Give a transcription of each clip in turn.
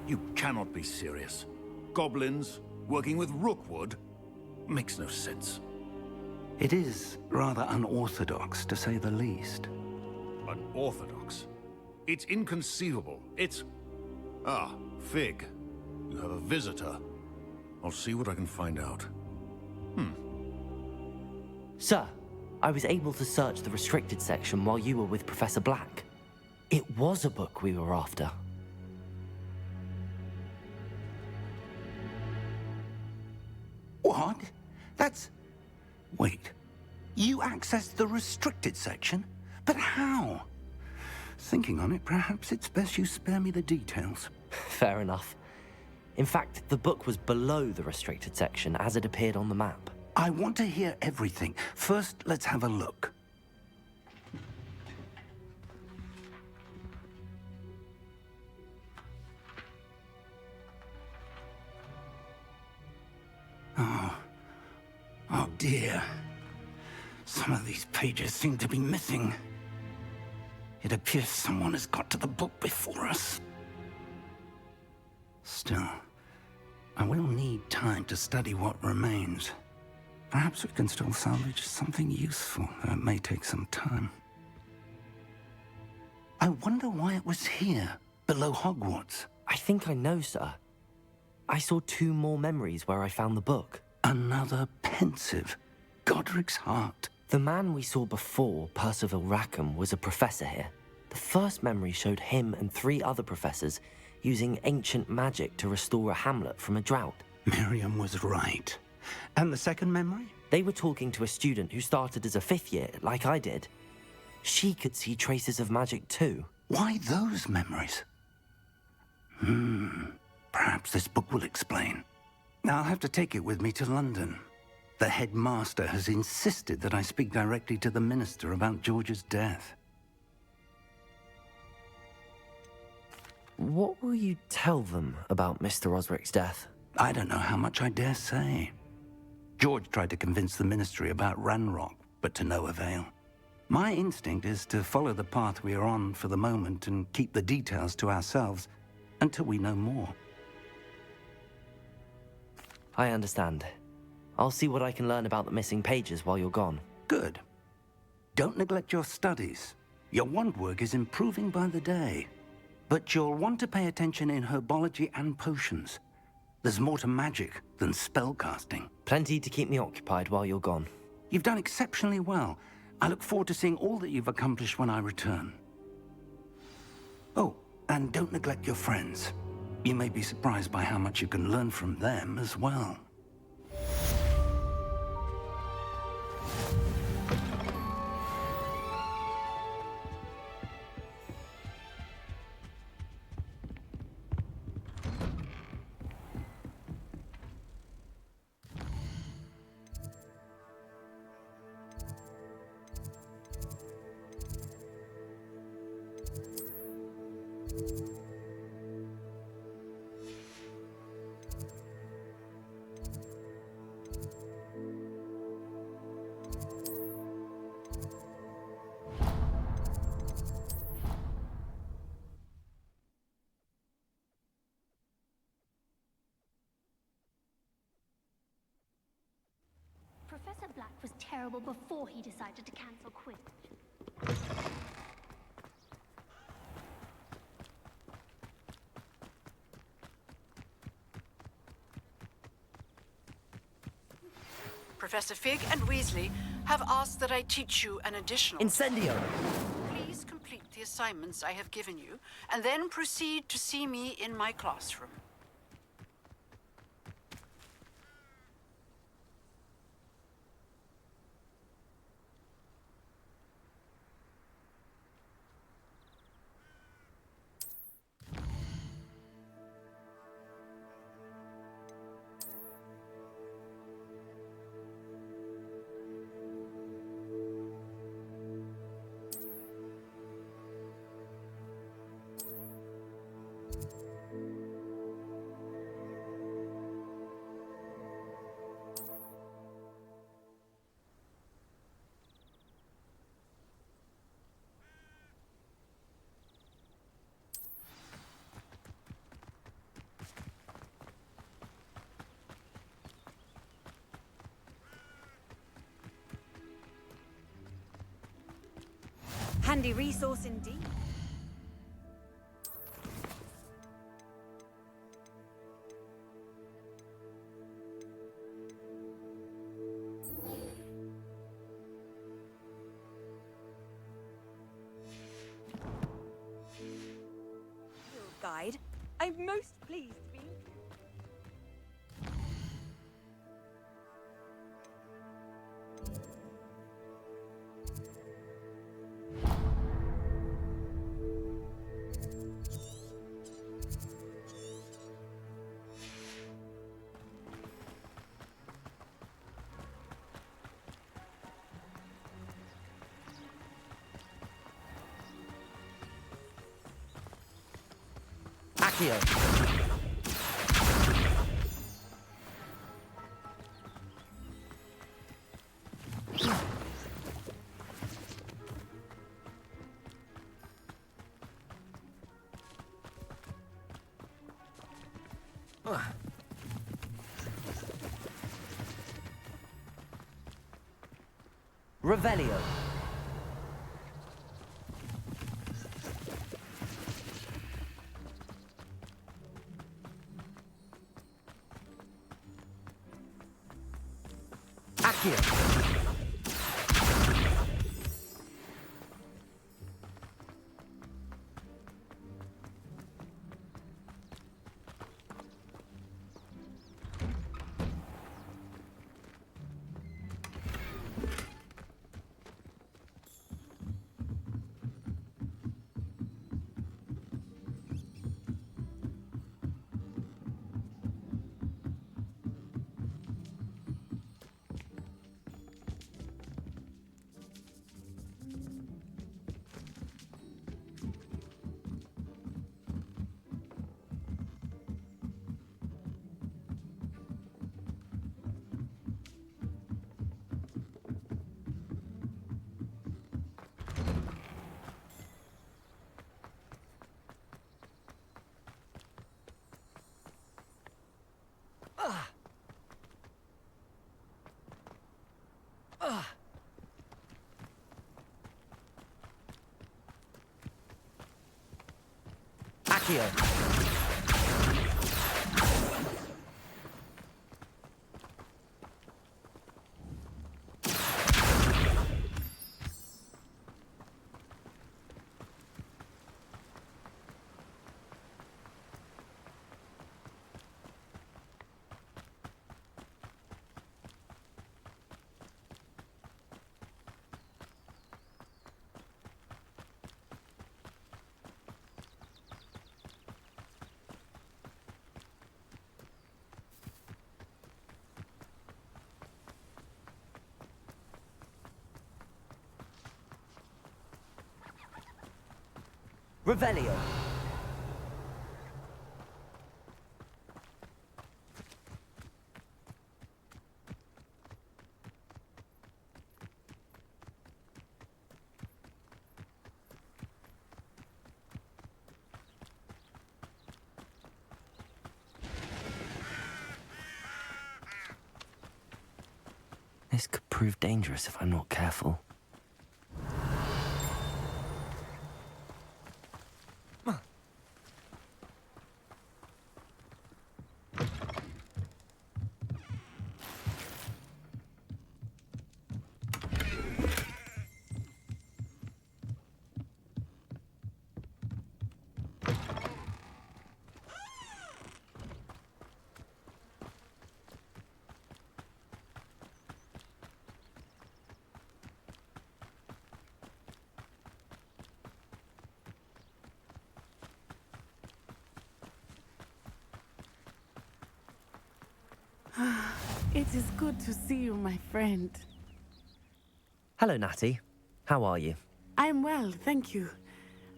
You cannot be serious. Goblins working with Rookwood? Makes no sense. It is rather unorthodox, to say the least. Unorthodox? It's inconceivable. It's... Ah, Fig. You have a visitor. I'll see what I can find out. Sir, I was able to search the restricted section while you were with Professor Black. It was a book we were after. What? That's... Wait. You accessed the restricted section? But how? Thinking on it, perhaps it's best you spare me the details. Fair enough. In fact, the book was below the restricted section as it appeared on the map. I want to hear everything. First, let's have a look. Oh dear. Some of these pages seem to be missing. It appears someone has got to the book before us. Still, I will need time to study what remains. Perhaps we can still salvage something useful, though it may take some time. I wonder why it was here, below Hogwarts. I think I know, sir. I saw 2 more memories where I found the book. Another pensive. Godric's heart. The man we saw before, Percival Rackham, was a professor here. The first memory showed him and 3 other professors using ancient magic to restore a hamlet from a drought. Miriam was right. And the second memory? They were talking to a student who started as a 5th year, like I did. She could see traces of magic too. Why those memories? Perhaps this book will explain. I'll have to take it with me to London. The headmaster has insisted that I speak directly to the minister about George's death. What will you tell them about Mr. Osric's death? I don't know how much I dare say. George tried to convince the ministry about Ranrock, but to no avail. My instinct is to follow the path we are on for the moment and keep the details to ourselves until we know more. I understand. I'll see what I can learn about the missing pages while you're gone. Good. Don't neglect your studies. Your wand work is improving by the day. But you'll want to pay attention in herbology and potions. There's more to magic than spellcasting. Plenty to keep me occupied while you're gone. You've done exceptionally well. I look forward to seeing all that you've accomplished when I return. Oh, and don't neglect your friends. You may be surprised by how much you can learn from them as well. Professor Black was terrible before he decided to cancel Quidditch. Professor Fig and Weasley have asked that I teach you an additional... Incendio! Please complete the assignments I have given you, and then proceed to see me in my classroom. Handy resource indeed. Guide. I'm most pleased to be. Accio. Revelio. Accio. Accio. Revelio. This could prove dangerous if I'm not careful. It is good to see you, my friend. Hello, Natty. How are you? I'm well, thank you.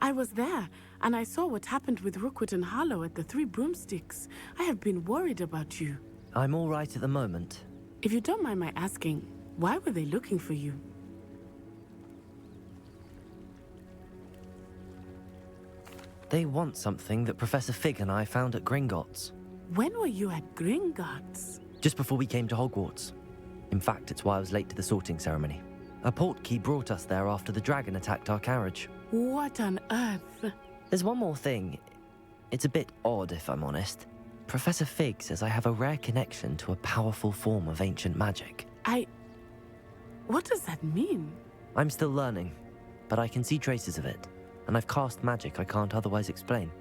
I was there, and I saw what happened with Rookwood and Harlow at the Three Broomsticks. I have been worried about you. I'm all right at the moment. If you don't mind my asking, why were they looking for you? They want something that Professor Fig and I found at Gringotts. When were you at Gringotts? Just before we came to Hogwarts. In fact, it's why I was late to the sorting ceremony. A portkey brought us there after the dragon attacked our carriage. What on earth? There's one more thing. It's a bit odd, if I'm honest. Professor Fig says I have a rare connection to a powerful form of ancient magic. What does that mean? I'm still learning, but I can see traces of it, and I've cast magic I can't otherwise explain.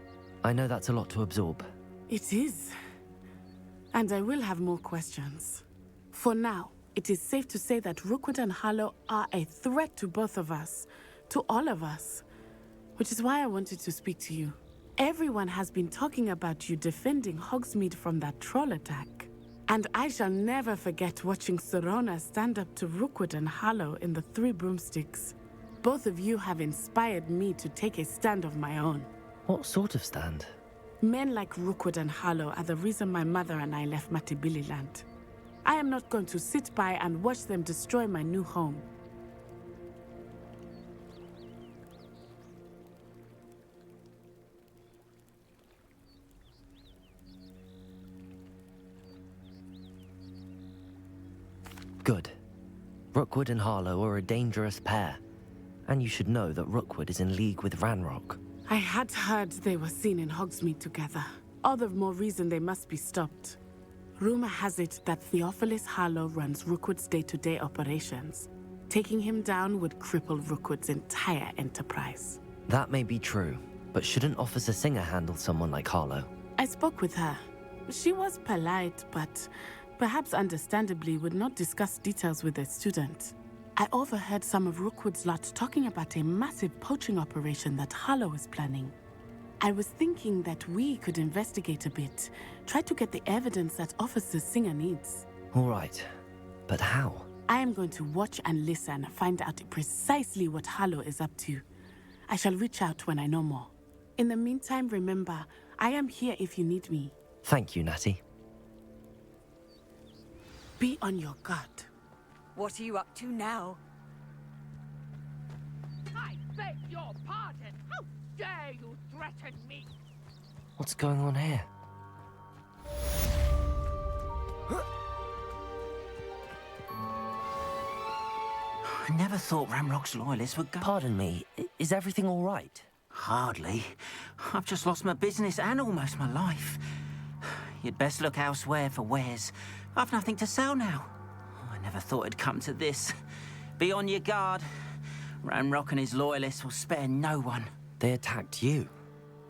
I know that's a lot to absorb. It is. And I will have more questions. For now, it is safe to say that Rookwood and Harlow are a threat to both of us, to all of us, which is why I wanted to speak to you. Everyone has been talking about you defending Hogsmeade from that troll attack. And I shall never forget watching Serona stand up to Rookwood and Harlow in the Three Broomsticks. Both of you have inspired me to take a stand of my own. What sort of stand? Men like Rookwood and Harlow are the reason my mother and I left Matibili land. I am not going to sit by and watch them destroy my new home. Good. Rookwood and Harlow are a dangerous pair. And you should know that Rookwood is in league with Ranrock. I had heard they were seen in Hogsmeade together. All the more reason they must be stopped. Rumor has it that Theophilus Harlow runs Rookwood's day-to-day operations. Taking him down would cripple Rookwood's entire enterprise. That may be true, but shouldn't Officer Singer handle someone like Harlow? I spoke with her. She was polite, but perhaps understandably would not discuss details with a student. I overheard some of Rookwood's lot talking about a massive poaching operation that Harlow is planning. I was thinking that we could investigate a bit, try to get the evidence that Officer Singer needs. All right, but how? I am going to watch and listen, find out precisely what Harlow is up to. I shall reach out when I know more. In the meantime, remember, I am here if you need me. Thank you, Natty. Be on your guard. What are you up to now? I beg your pardon. How dare you threaten me? What's going on here? I never thought Ramrock's loyalists would go. Pardon me, is everything all right? Hardly. I've just lost my business and almost my life. You'd best look elsewhere for wares. I've nothing to sell now. I never thought it'd come to this. Be on your guard. Ranrock and his loyalists will spare no one. They attacked you.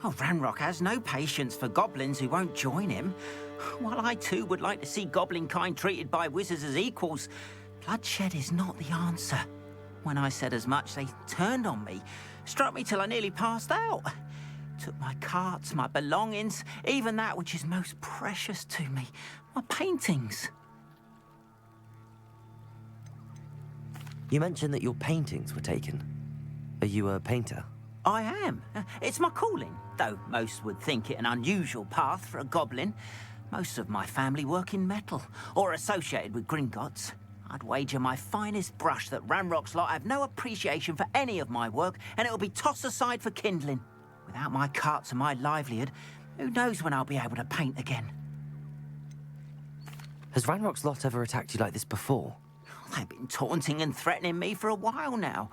Oh, Ranrock has no patience for goblins who won't join him. While I too would like to see goblin kind treated by wizards as equals, bloodshed is not the answer. When I said as much, they turned on me, struck me till I nearly passed out. Took my carts, my belongings, even that which is most precious to me, my paintings. You mentioned that your paintings were taken. Are you a painter? I am. It's my calling, though most would think it an unusual path for a goblin. Most of my family work in metal, or associated with Gringotts. I'd wager my finest brush that Ranrock's lot have no appreciation for any of my work, and it'll be tossed aside for kindling. Without my carts and my livelihood, who knows when I'll be able to paint again? Has Ranrock's lot ever attacked you like this before? They've been taunting and threatening me for a while now,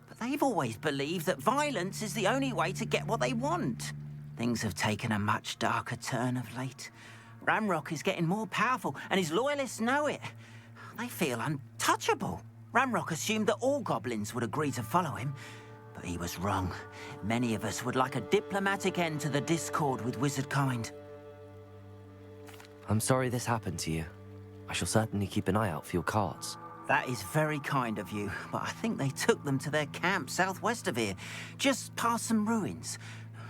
but they've always believed that violence is the only way to get what they want. Things have taken a much darker turn of late. Ranrock is getting more powerful, and his loyalists know it. They feel untouchable. Ranrock assumed that all goblins would agree to follow him, but he was wrong. Many of us would like a diplomatic end to the discord with wizard kind. I'm sorry this happened to you. I shall certainly keep an eye out for your carts. That is very kind of you, but I think they took them to their camp southwest of here, just past some ruins.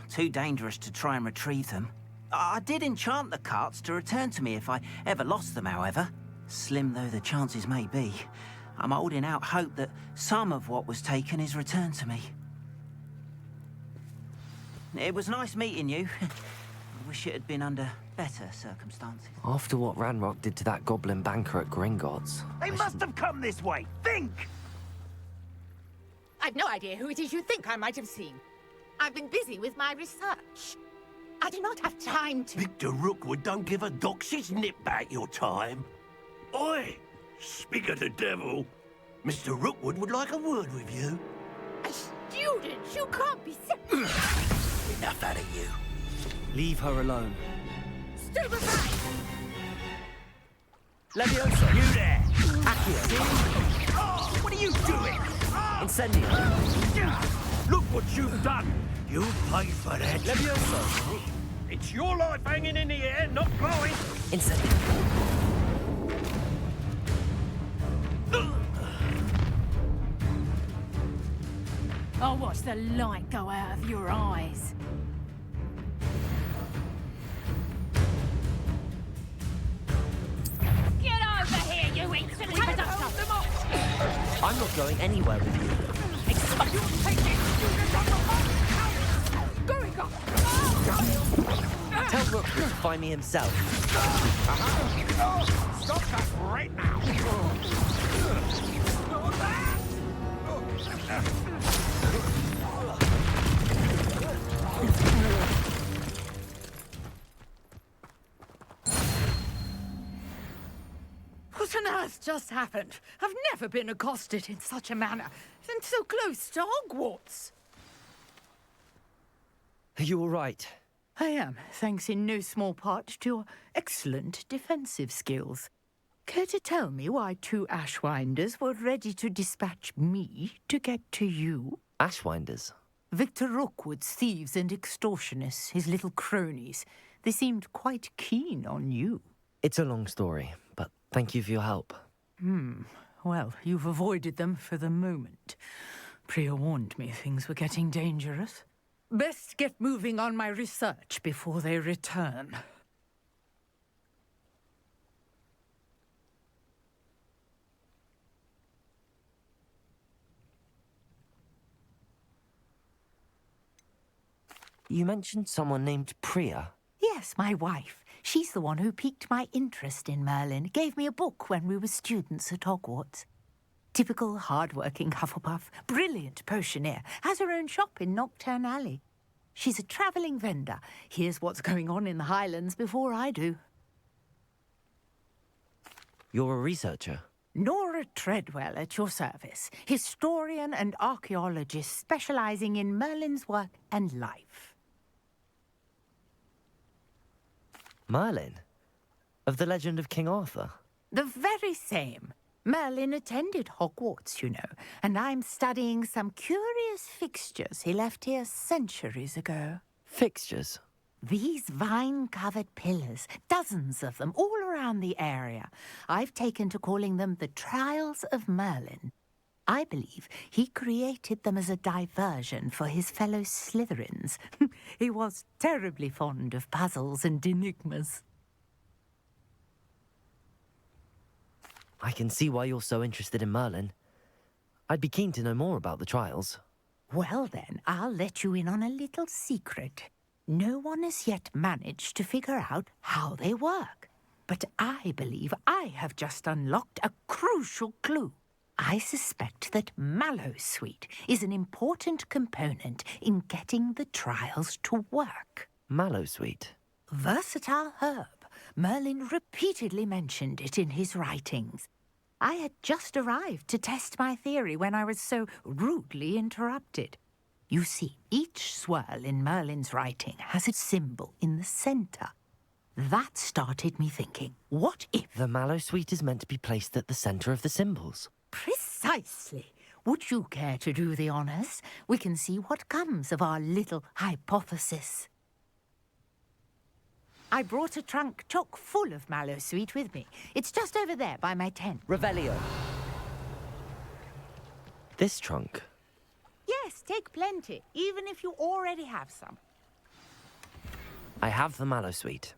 Too dangerous to try and retrieve them. I did enchant the carts to return to me if I ever lost them, however. Slim though the chances may be, I'm holding out hope that some of what was taken is returned to me. It was nice meeting you. I wish it had been under better circumstances. After what Ranrock did to that goblin banker at Gringotts... They must have come this way! Think! I've no idea who it is you think I might have seen. I've been busy with my research. I do not have time to... Victor Rookwood don't give a doxy's nip back your time. Oi! Speak of the devil. Mr. Rookwood would like a word with you. A student? You can't be Enough out of you. Leave her alone. Stupefy! Levioso! You there! Accio! Oh, what are you doing? Incendio! Look what you've done! You paid for that. Levioso! It's your life hanging in the air, not mine. Incendio! I'll watch the light go out of your eyes. Get over here, you insolent presumption! I'm not going anywhere with you. You take this student on the phone! Going on! Tell Rookwood to find me himself. Stop that right now. What on earth just happened? I've never been accosted in such a manner, and so close to Hogwarts. Are you all right? I am, thanks in no small part to your excellent defensive skills. Care to tell me why 2 Ashwinders were ready to dispatch me to get to you? Ashwinders? Victor Rookwood's thieves and extortionists, his little cronies. They seemed quite keen on you. It's a long story, but thank you for your help. Well, you've avoided them for the moment. Priya warned me things were getting dangerous. Best get moving on my research before they return. You mentioned someone named Priya. Yes, my wife. She's the one who piqued my interest in Merlin. Gave me a book when we were students at Hogwarts. Typical hard-working Hufflepuff, brilliant potioneer, has her own shop in Nocturne Alley. She's a travelling vendor. Hears what's going on in the Highlands before I do. You're a researcher? Nora Treadwell at your service, historian and archaeologist specialising in Merlin's work and life. Merlin? Of the legend of King Arthur? The very same. Merlin attended Hogwarts, you know, and I'm studying some curious fixtures he left here centuries ago. Fixtures? These vine-covered pillars, dozens of them, all around the area. I've taken to calling them the Trials of Merlin. I believe he created them as a diversion for his fellow Slytherins. He was terribly fond of puzzles and enigmas. I can see why you're so interested in Merlin. I'd be keen to know more about the trials. Well then, I'll let you in on a little secret. No one has yet managed to figure out how they work. But I believe I have just unlocked a crucial clue. I suspect that Mallowsweet is an important component in getting the trials to work. Mallowsweet? Versatile herb. Merlin repeatedly mentioned it in his writings. I had just arrived to test my theory when I was so rudely interrupted. You see, each swirl in Merlin's writing has a symbol in the centre. That started me thinking, what if... The Mallowsweet is meant to be placed at the centre of the symbols. Precisely. Would you care to do the honours? We can see what comes of our little hypothesis. I brought a trunk chock full of Mallowsweet with me. It's just over there by my tent. Revelio. This trunk? Yes, take plenty, even if you already have some. I have the Mallowsweet.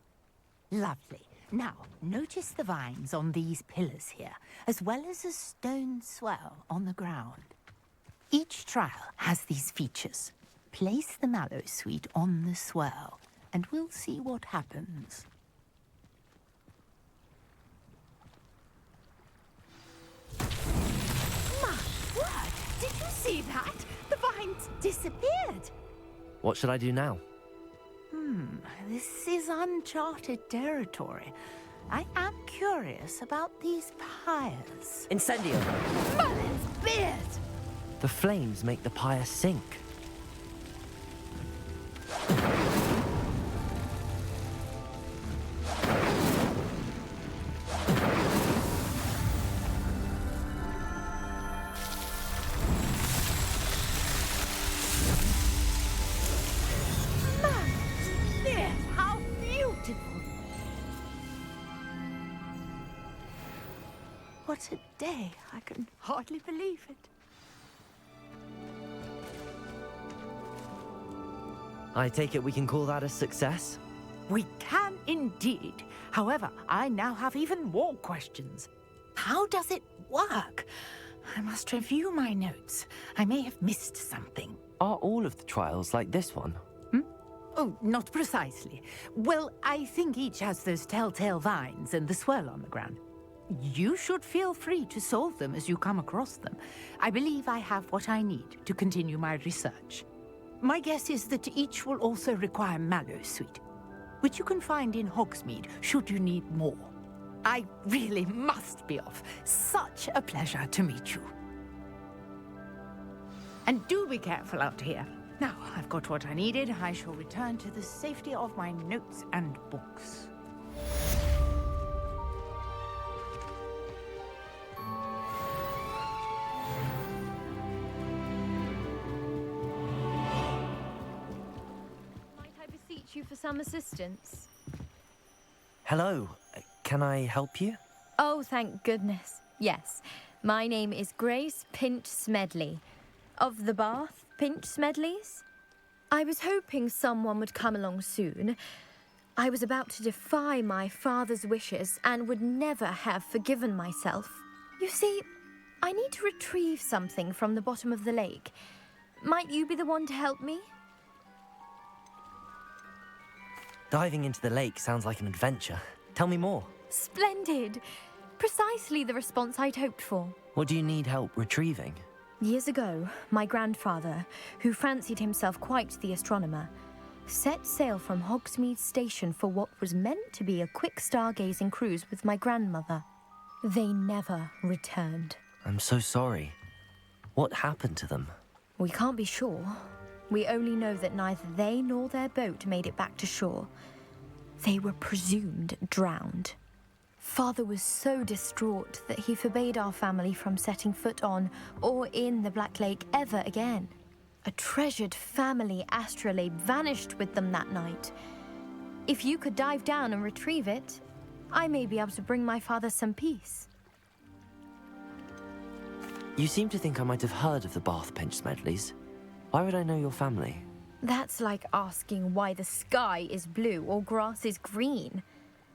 Lovely. Now, notice the vines on these pillars here, as well as a stone swell on the ground. Each trial has these features. Place the Mallowsweet on the swell, and we'll see what happens. My word! Did you see that? The vines disappeared. What should I do now? This is uncharted territory. I am curious about these pyres. Incendio! Merlin's spears! The flames make the pyre sink. Spears, how beautiful! What a day. I can hardly believe it. I take it we can call that a success? We can indeed. However, I now have even more questions. How does it work? I must review my notes. I may have missed something. Are all of the trials like this one? Oh, not precisely. Well, I think each has those telltale vines and the swirl on the ground. You should feel free to solve them as you come across them. I believe I have what I need to continue my research. My guess is that each will also require mallow sweet, which you can find in Hogsmeade should you need more. I really must be off. Such a pleasure to meet you. And do be careful out here. Now, I've got what I needed. I shall return to the safety of my notes and books. Might I beseech you for some assistance? Hello, can I help you? Oh, thank goodness. Yes. My name is Grace Pinch Smedley, of the Bath Pinch Smedleys. I was hoping someone would come along soon. I was about to defy my father's wishes and would never have forgiven myself. You see, I need to retrieve something from the bottom of the lake. Might you be the one to help me? Diving into the lake sounds like an adventure. Tell me more. Splendid! Precisely the response I'd hoped for. What do you need help retrieving? Years ago, my grandfather, who fancied himself quite the astronomer, set sail from Hogsmeade Station for what was meant to be a quick stargazing cruise with my grandmother. They never returned. I'm so sorry. What happened to them? We can't be sure. We only know that neither they nor their boat made it back to shore. They were presumed drowned. Father was so distraught that he forbade our family from setting foot on or in the Black Lake ever again. A treasured family astrolabe vanished with them that night. If you could dive down and retrieve it, I may be able to bring my father some peace. You seem to think I might have heard of the Bath Pinch Smedleys. Why would I know your family? That's like asking why the sky is blue or grass is green.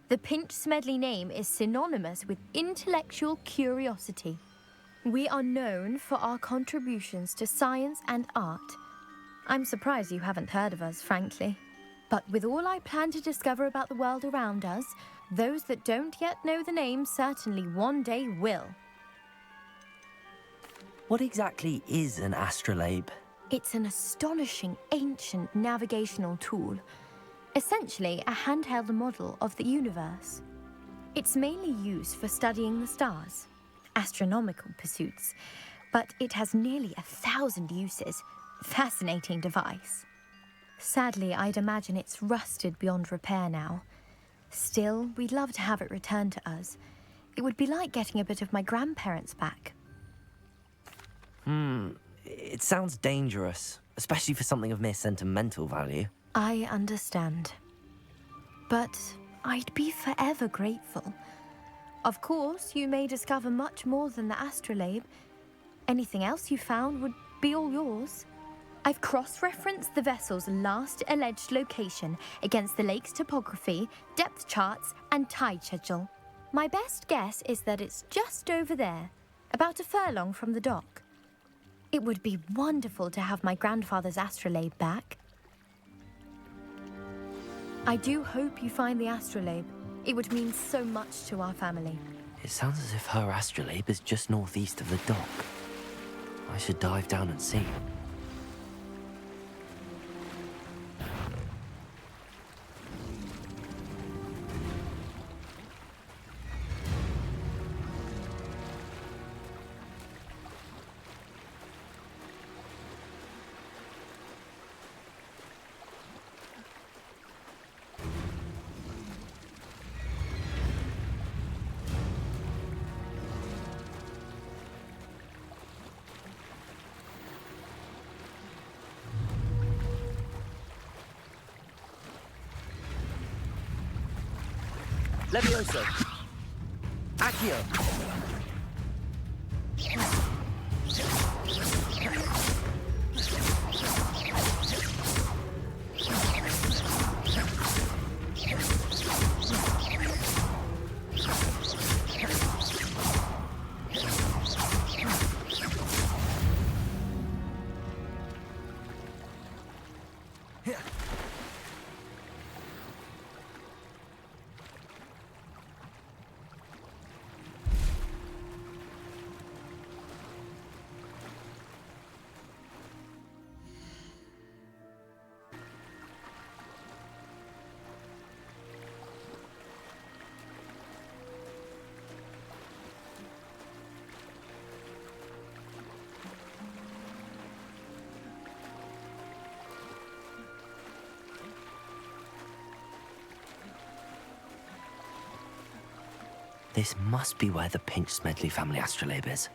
The Pinch Smedley name is synonymous with intellectual curiosity. We are known for our contributions to science and art. I'm surprised you haven't heard of us, frankly. But with all I plan to discover about the world around us, those that don't yet know the name certainly one day will. What exactly is an astrolabe? It's an astonishing ancient navigational tool. Essentially, a handheld model of the universe. It's mainly used for studying the stars, astronomical pursuits, but it has nearly 1,000 uses. Fascinating device. Sadly, I'd imagine it's rusted beyond repair now. Still, we'd love to have it returned to us. It would be like getting a bit of my grandparents back. It sounds dangerous, especially for something of mere sentimental value. I understand. But I'd be forever grateful. Of course, you may discover much more than the astrolabe. Anything else you found would be all yours. I've cross-referenced the vessel's last alleged location against the lake's topography, depth charts, and tide schedule. My best guess is that it's just over there, about a furlong from the dock. It would be wonderful to have my grandfather's astrolabe back. I do hope you find the astrolabe. It would mean so much to our family. It sounds as if her astrolabe is just northeast of the dock. I should dive down and see. Levioso. Accio. This must be where the Pinch Smedley family astrolabe is.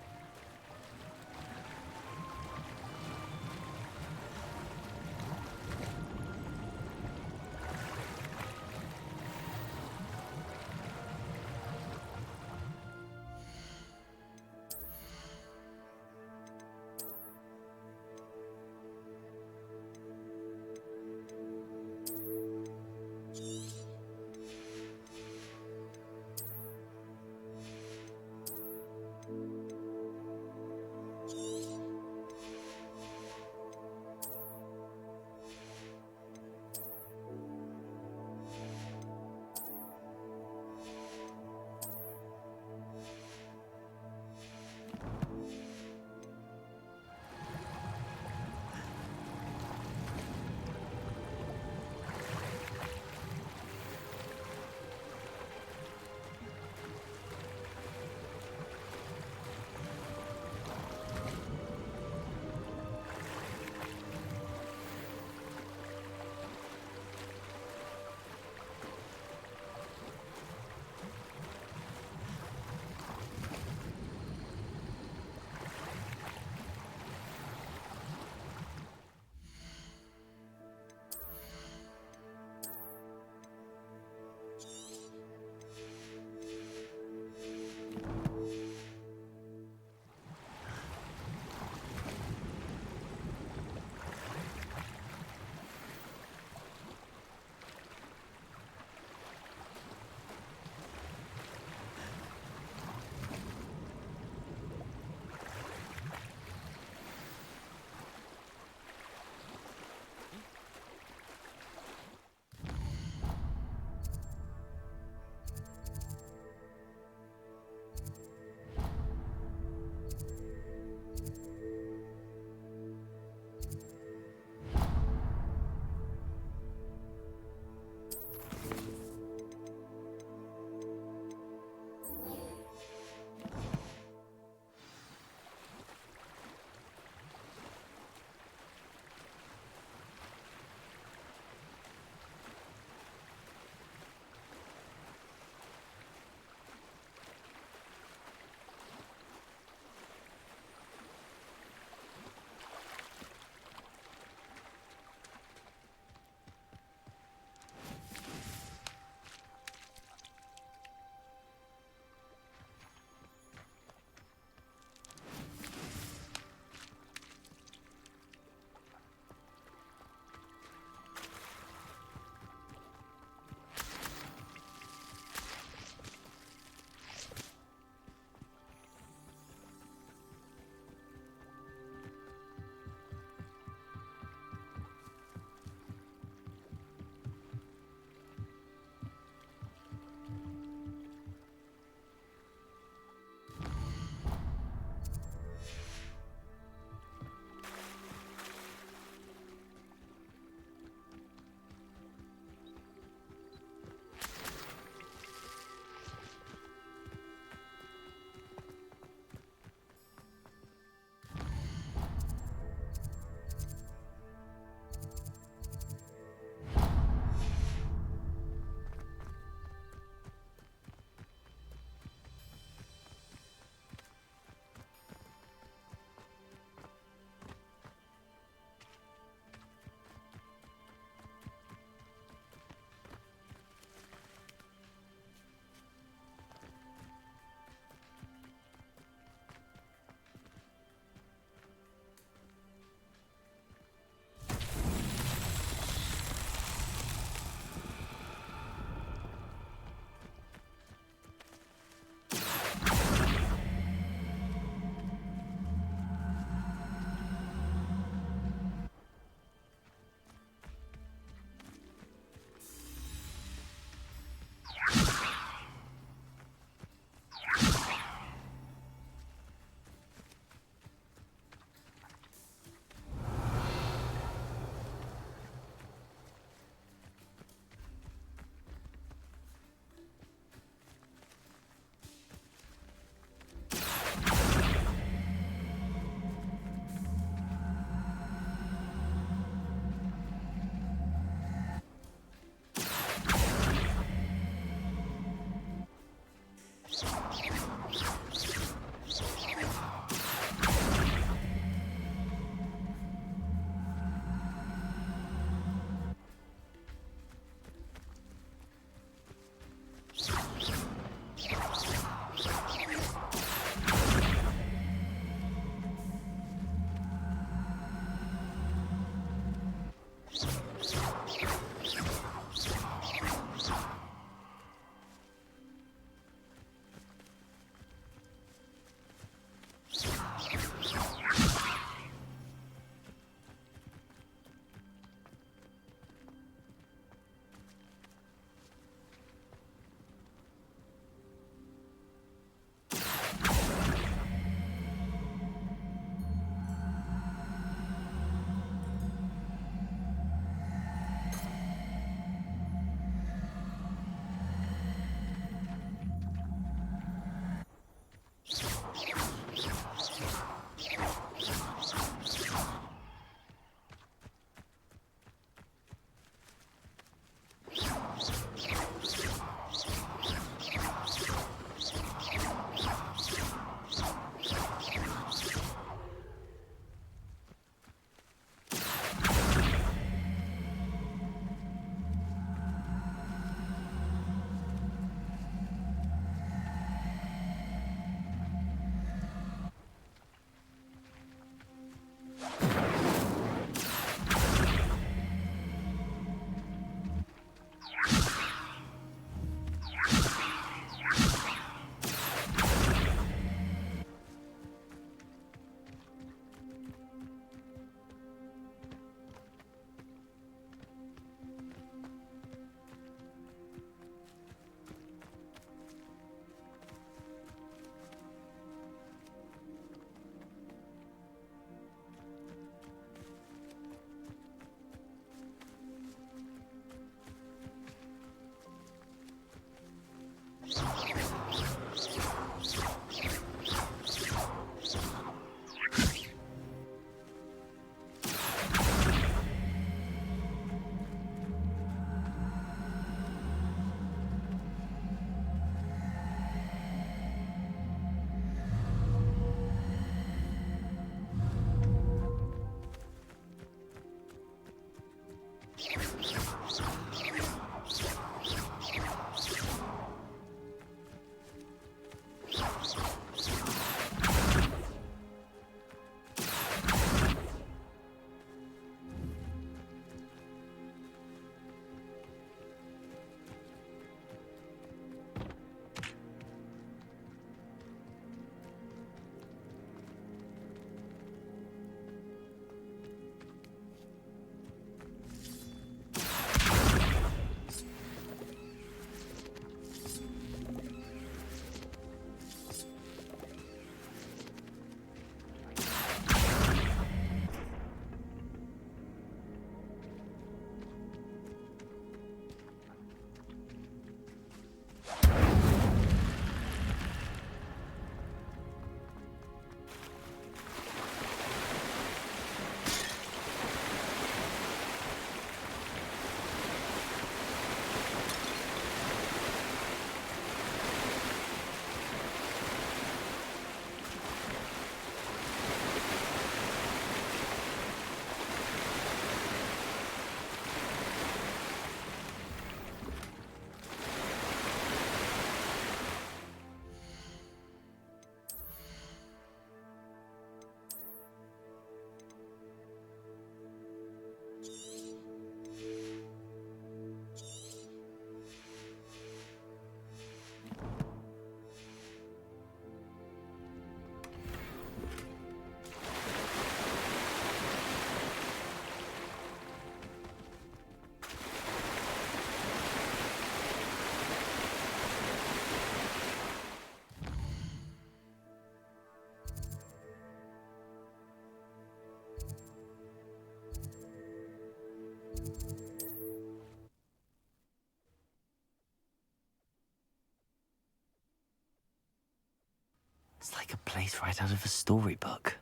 It's like a place right out of a storybook.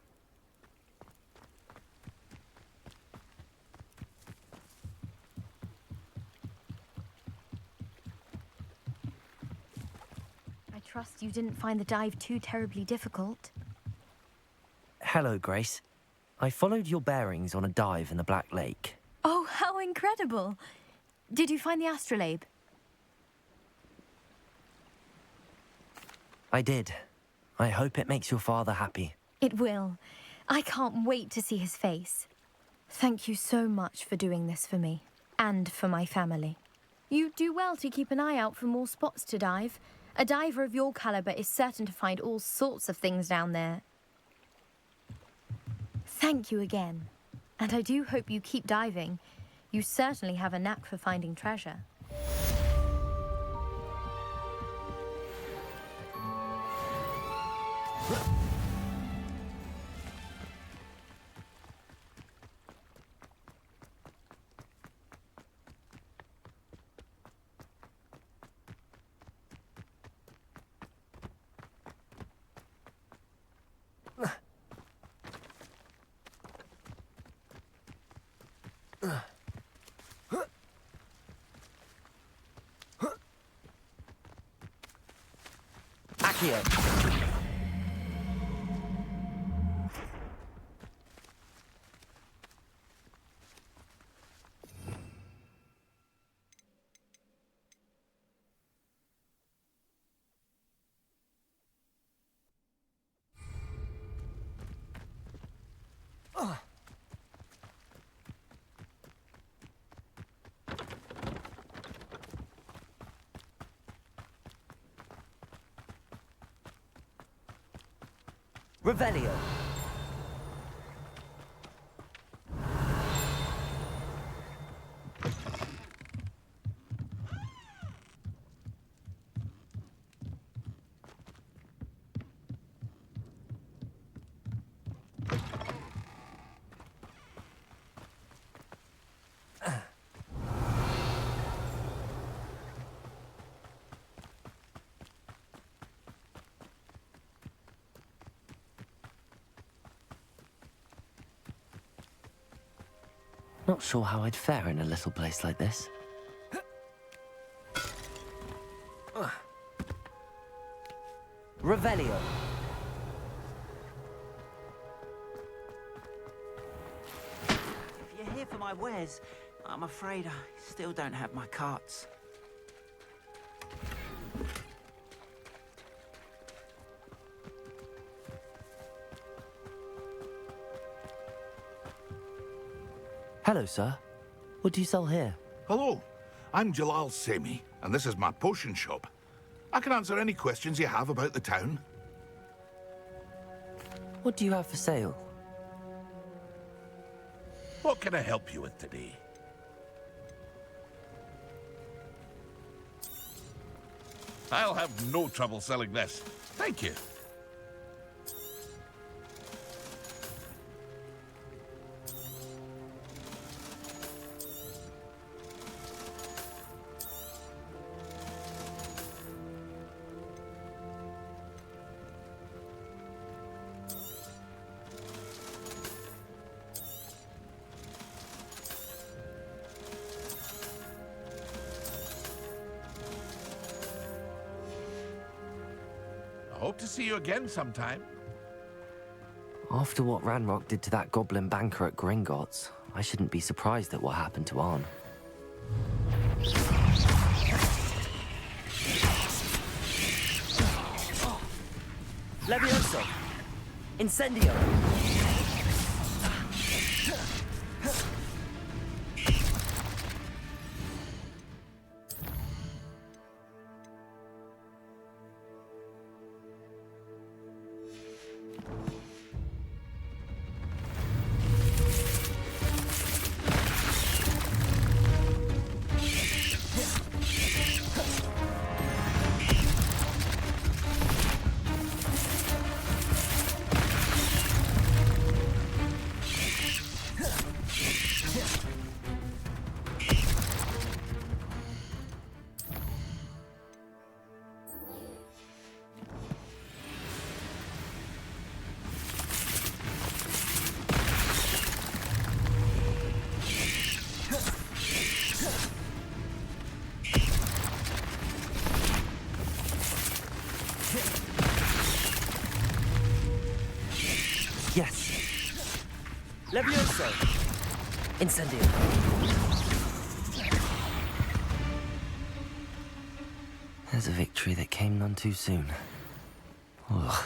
I trust you didn't find the dive too terribly difficult. Hello, Grace. I followed your bearings on a dive in the Black Lake. Oh, how incredible! Did you find the astrolabe? I did. I hope it makes your father happy. It will. I can't wait to see his face. Thank you so much for doing this for me, and for my family. You do well to keep an eye out for more spots to dive. A diver of your caliber is certain to find all sorts of things down there. Thank you again. And I do hope you keep diving. You certainly have a knack for finding treasure. Accio. Revelio. Not sure how I'd fare in a little place like this. Revelio. If you're here for my wares, I'm afraid I still don't have my carts. Hello, sir. What do you sell here? Hello, I'm Jalal Semi, and this is my potion shop. I can answer any questions you have about the town. What do you have for sale? What can I help you with today? I'll have no trouble selling this. Thank you. Hope to see you again sometime. After what Ranrock did to that goblin banker at Gringotts, I shouldn't be surprised at what happened to Arn. Levioso! Incendio! Yes. Levioso. Incendio. There's a victory that came none too soon. Ugh.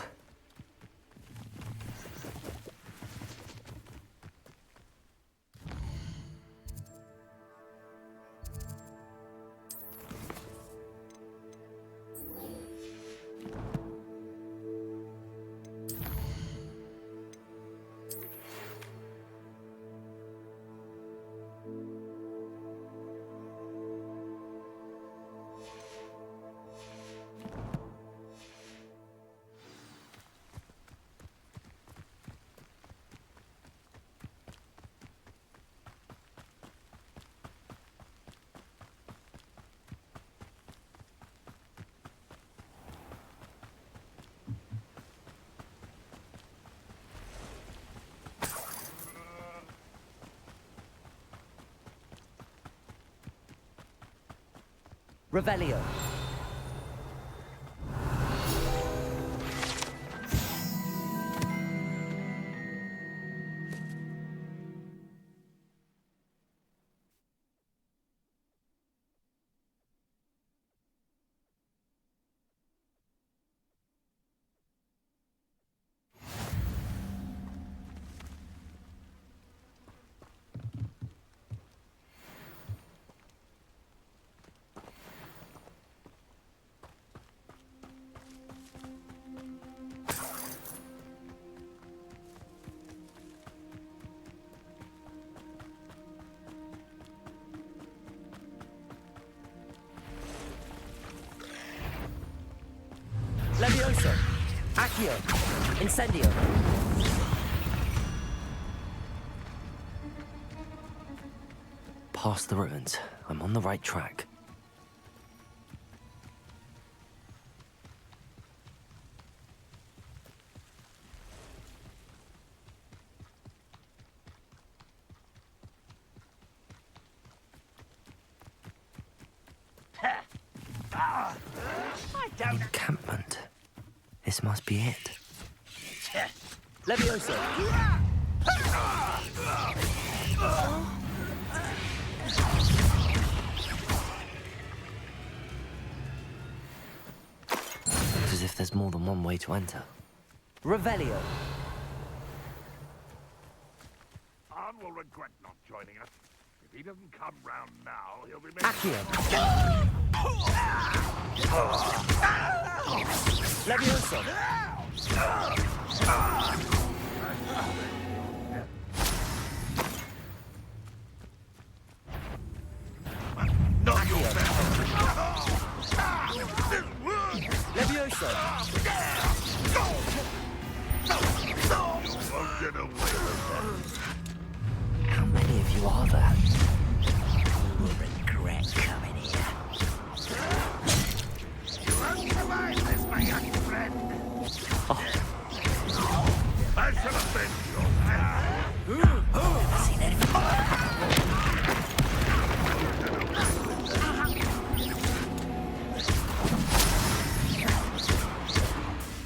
Revelio. Levioso. Accio. Incendio. Past the ruins. I'm on the right track. Encampment. This must be it. Levioso! there's more than one way to enter. Revelio. Arn will regret not joining us. If he doesn't come round now, he'll be Accio. Levioso. Not your best. Levioso. You won't get away with How many of you are there? You will regret coming here. You won't survive this, my young friend. I shall avenge your Seen anything?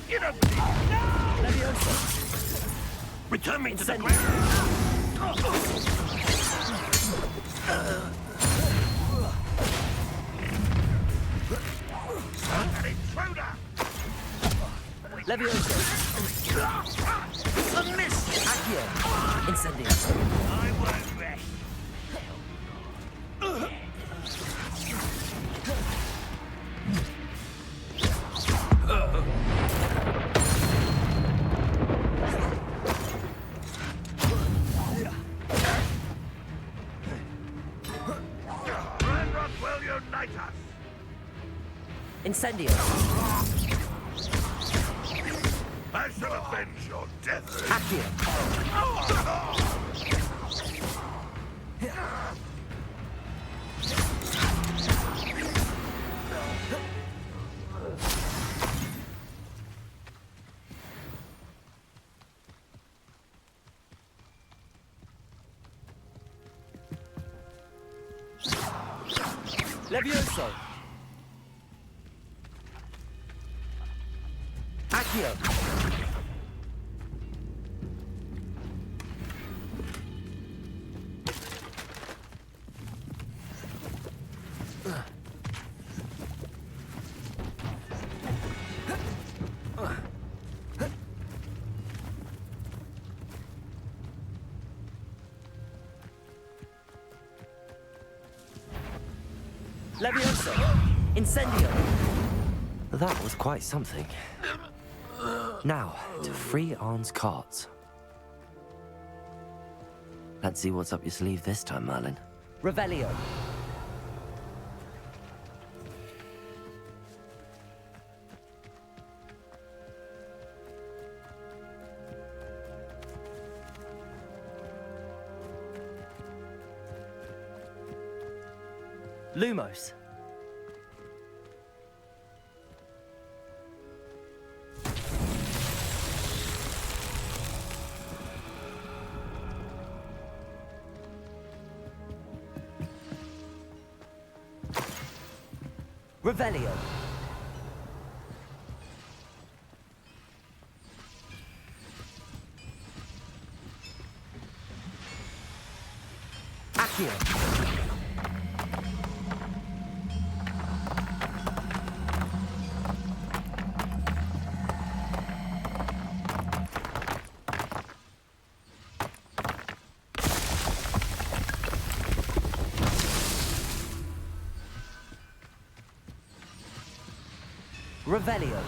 You don't believe me. Levioso. Return me to the Incendio. ground! An intruder! Levioso. A miss! Accio. Incendio. I won't rest. Ranrock will unite us! Incendio. I shall avenge your death! Accio. Levioso. Accio. Levioso. Incendio. That was quite something. Now, to free Arn's carts. Let's see what's up your sleeve this time, Merlin. Revelio. Lumos. Revelio. Accio. Revelio.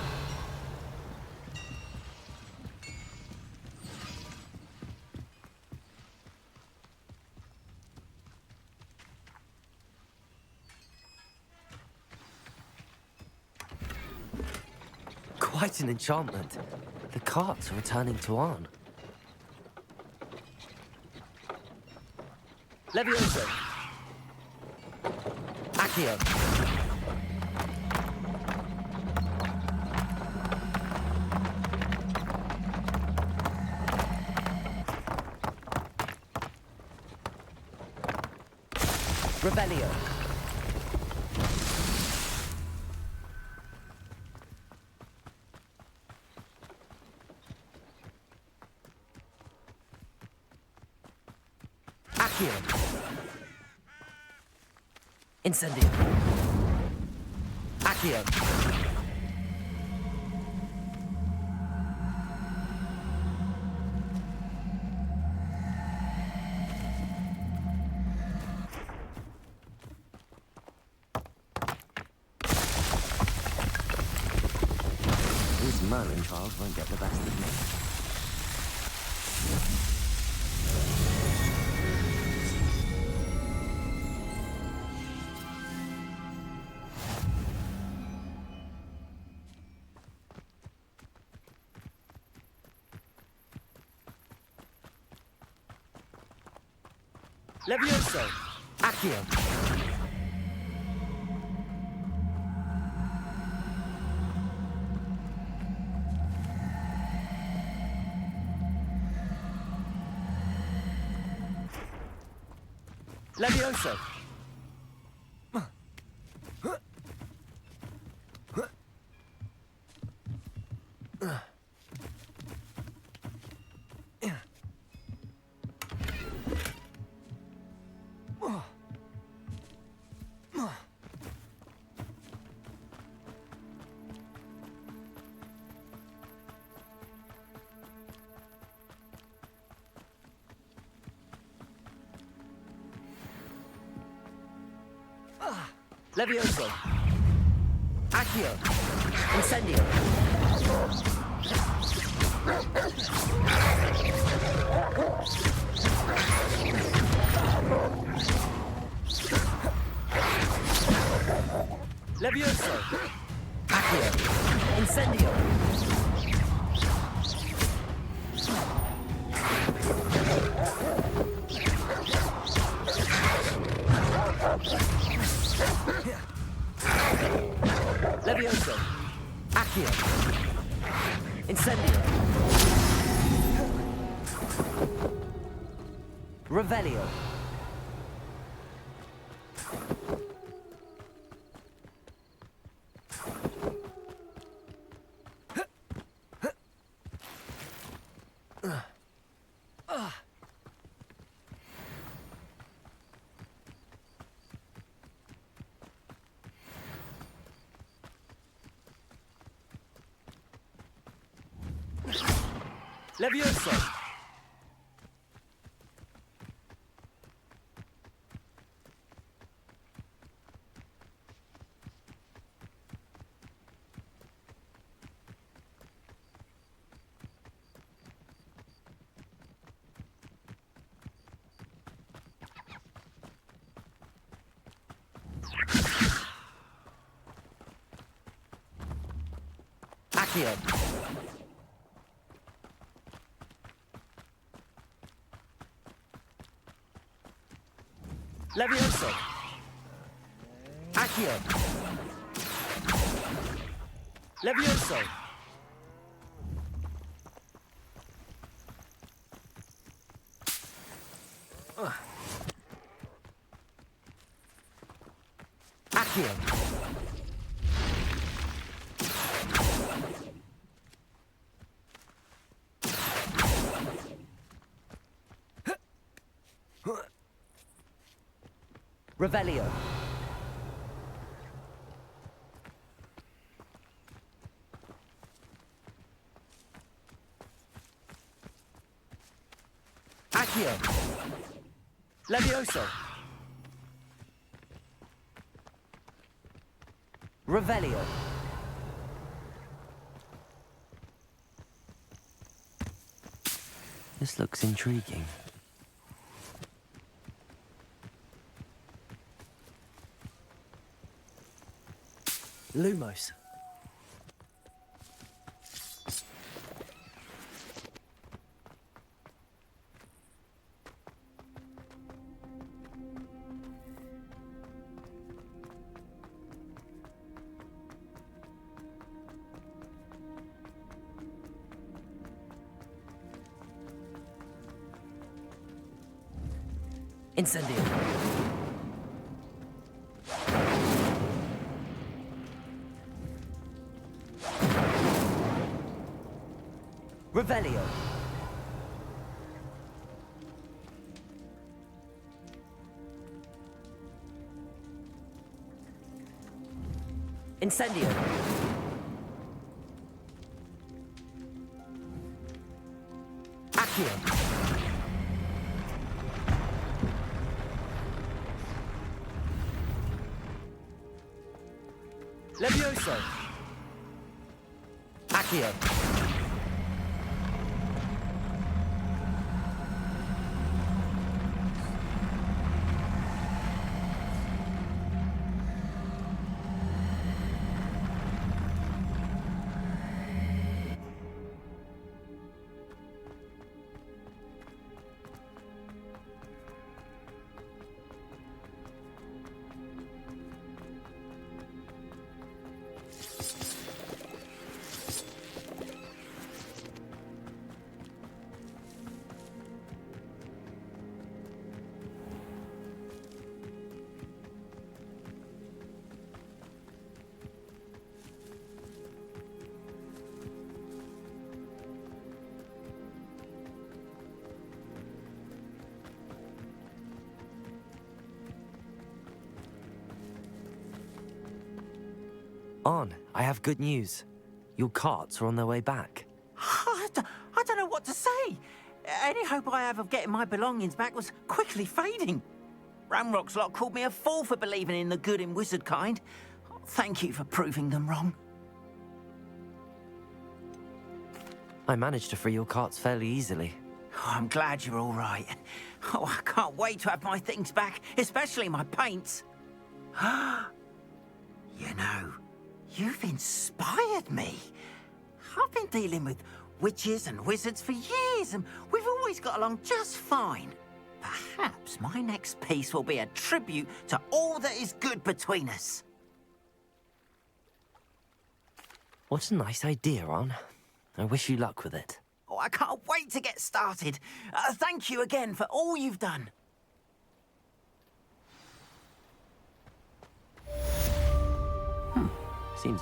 Quite an enchantment. The carts are returning to Arn. Levioso. Accio. Revelio. Accio. Incendio. Accio. Merlin trials won't get the best of me. Levioso! Accio! Levioso! Levioso! Accio! Incendio! Levioso! Accio! Incendio! Levioso! Accio! Incendio! Revelio! Levioso! Accio! Levioso! Accio! Levioso! Accio! Revelio! Accio! Levioso! Revelio! This looks intriguing. Lumos. Incendio. Revelio. Incendio. Accio. Levioso. Accio. On, I have good news. Your carts are on their way back. I don't know what to say. Any hope I have of getting my belongings back was quickly fading. Ramrock's lot called me a fool for believing in the good in wizard kind. Thank you for proving them wrong. I managed to free your carts fairly easily. Oh, I'm glad you're all right. Oh, I can't wait to have my things back, especially my paints. You know, you've inspired me. I've been dealing with witches and wizards for years, and we've always got along just fine. Perhaps my next piece will be a tribute to all that is good between us. What a nice idea, On. I wish you luck with it. Oh, I can't wait to get started. Thank you again for all you've done. Seems...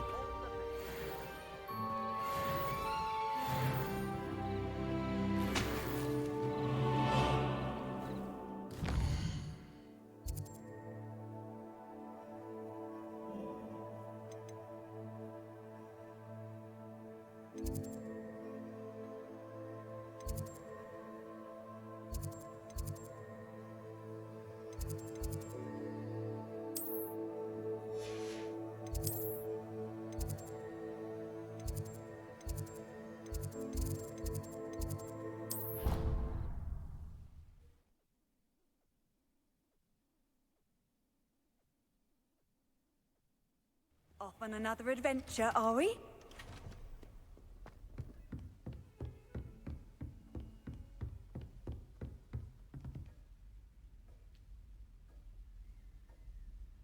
Off on another adventure, are we?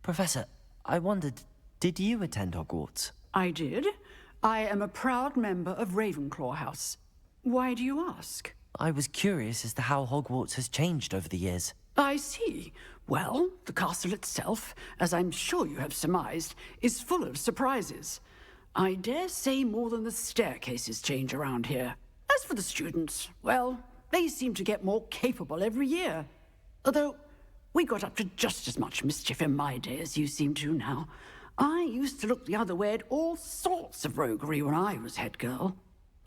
Professor, I wondered, did you attend Hogwarts? I did. I am a proud member of Ravenclaw House. Why do you ask? I was curious as to how Hogwarts has changed over the years. I see. Well, the castle itself, as I'm sure you have surmised, is full of surprises. I dare say more than the staircases change around here. As for the students, well, they seem to get more capable every year. Although, we got up to just as much mischief in my day as you seem to now. I used to look the other way at all sorts of roguery when I was head girl.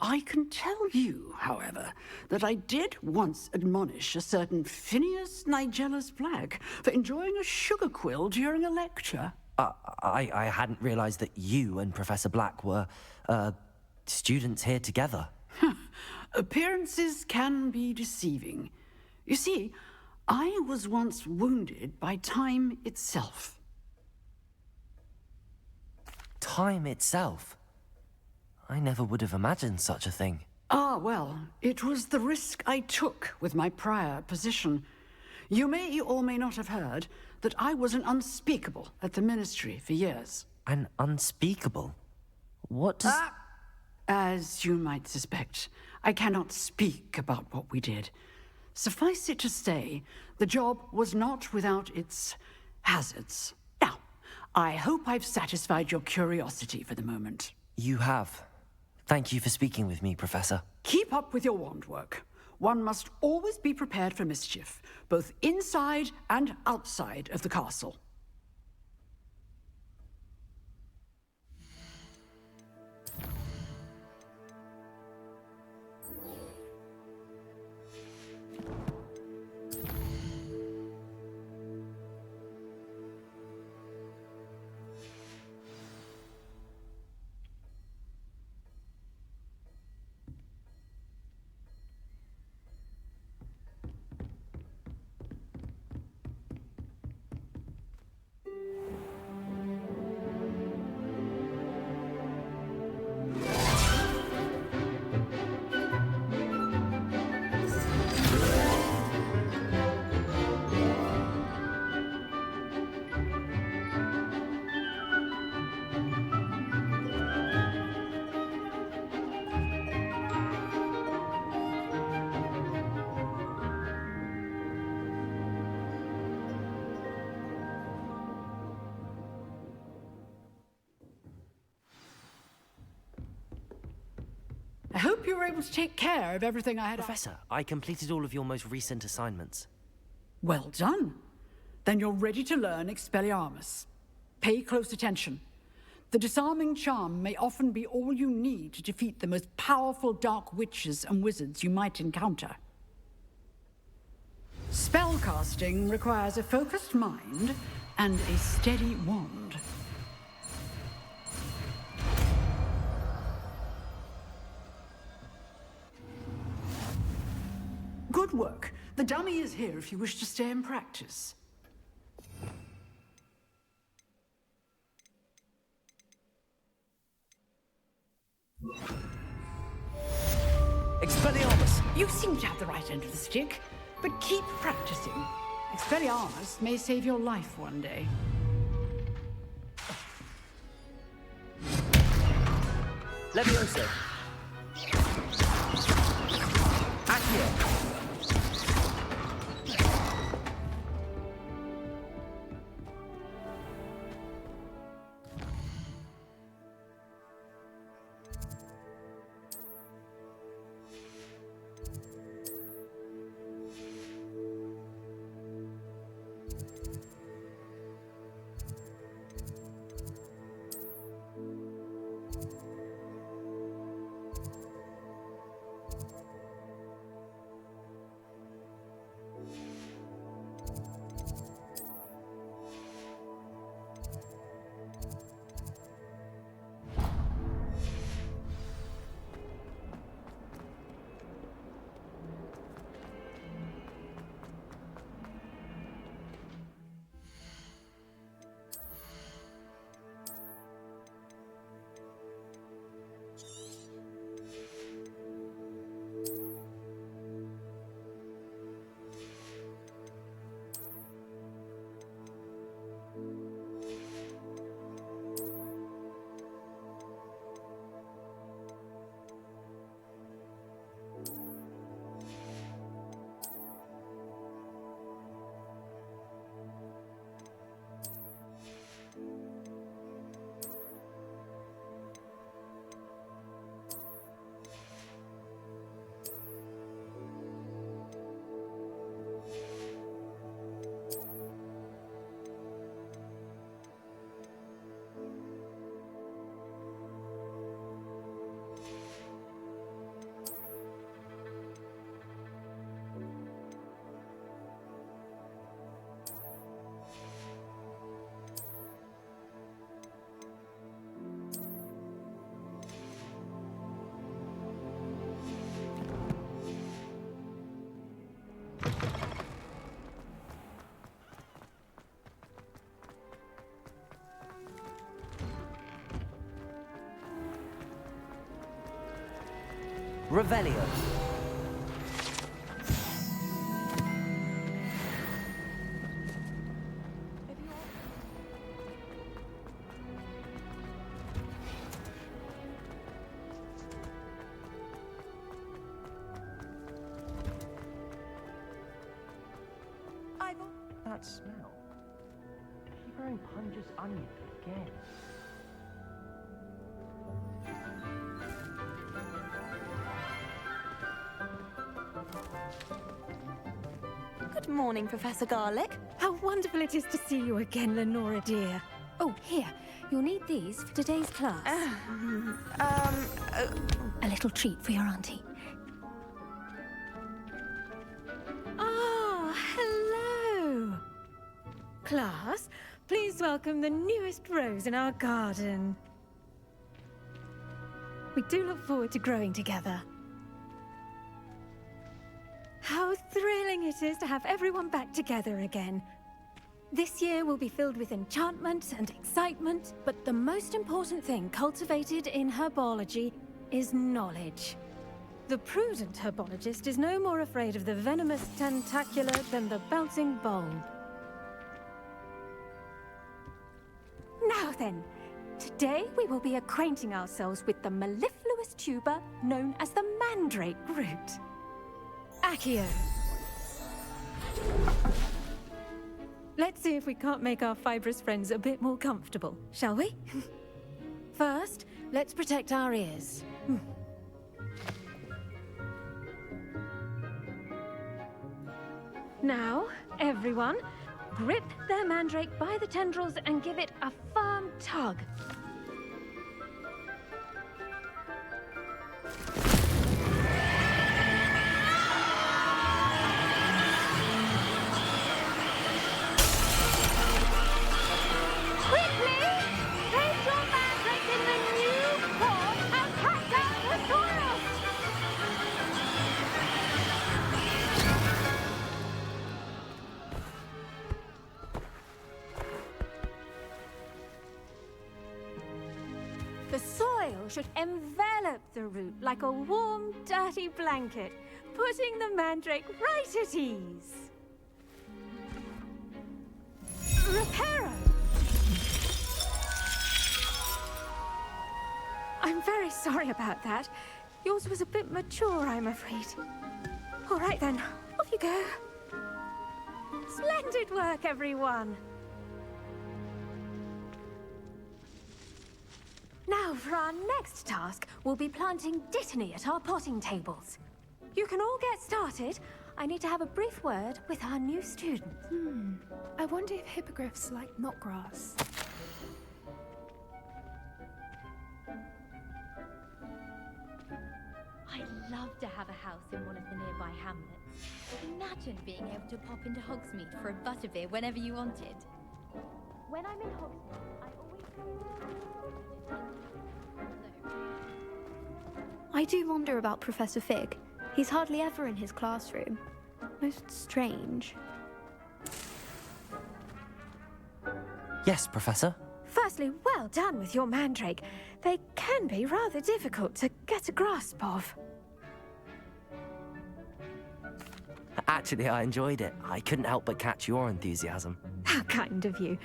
I can tell you, however, that I did once admonish a certain Phineas Nigellus Black for enjoying a sugar quill during a lecture. I hadn't realized that you and Professor Black were, students here together. Appearances can be deceiving. You see, I was once wounded by time itself. Time itself? I never would have imagined such a thing. Ah, well, it was the risk I took with my prior position. You may or may not have heard that I was an unspeakable at the Ministry for years. An unspeakable? What does... As you might suspect, I cannot speak about what we did. Suffice it to say, the job was not without its hazards. Now, I hope I've satisfied your curiosity for the moment. You have. Thank you for speaking with me, Professor. Keep up with your wand work. One must always be prepared for mischief, both inside and outside of the castle. I hope you were able to take care of everything I had. Professor, I completed all of your most recent assignments. Well done. Then you're ready to learn Expelliarmus. Pay close attention. The disarming charm may often be all you need to defeat the most powerful dark witches and wizards you might encounter. Spellcasting requires a focused mind and a steady wand. Good work. The dummy is here if you wish to stay and practice. Expelliarmus! You seem to have the right end of the stick, but keep practicing. Expelliarmus may save your life one day. Levioso! Accio! Revelio. That smell. You're growing Punja's onion again. Good morning, Professor Garlic. How wonderful it is to see you again, Lenora dear. Oh, here. You'll need these for today's class. A little treat for your auntie. Ah, hello. Class, please welcome the newest rose in our garden. We do look forward to growing together. How thrilling it is to have everyone back together again. This year will be filled with enchantment and excitement, but the most important thing cultivated in herbology is knowledge. The prudent herbologist is no more afraid of the venomous tentacula than the bouncing bulb. Now then, today we will be acquainting ourselves with the mellifluous tuber known as the mandrake root. Accio. Let's see if we can't make our fibrous friends a bit more comfortable, shall we? First, let's protect our ears. Now, everyone, grip their mandrake by the tendrils and give it a firm tug. The soil should envelop the root like a warm, dirty blanket, putting the mandrake right at ease. Reparo! I'm very sorry about that. Yours was a bit mature, I'm afraid. All right then, off you go. Splendid work, everyone! Now, for our next task, we'll be planting dittany at our potting tables. You can all get started. I need to have a brief word with our new student. I wonder if hippogriffs like knotgrass. I'd love to have a house in one of the nearby hamlets. Imagine being able to pop into Hogsmeade for a butterbeer whenever you wanted. When I'm in Hogsmeade, I always... I do wonder about Professor Fig. He's hardly ever in his classroom. Most strange. Yes, Professor? Firstly, well done with your mandrake. They can be rather difficult to get a grasp of. Actually, I enjoyed it. I couldn't help but catch your enthusiasm. How kind of you.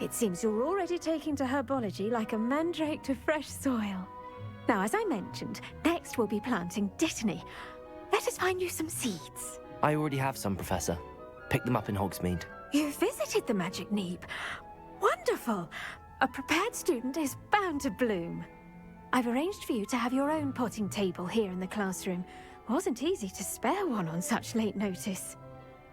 It seems you're already taking to herbology like a mandrake to fresh soil. Now, as I mentioned, next we'll be planting dittany. Let us find you some seeds. I already have some, Professor. Picked them up in Hogsmeade. You visited the Magic Neep. Wonderful! A prepared student is bound to bloom. I've arranged for you to have your own potting table here in the classroom. Wasn't easy to spare one on such late notice.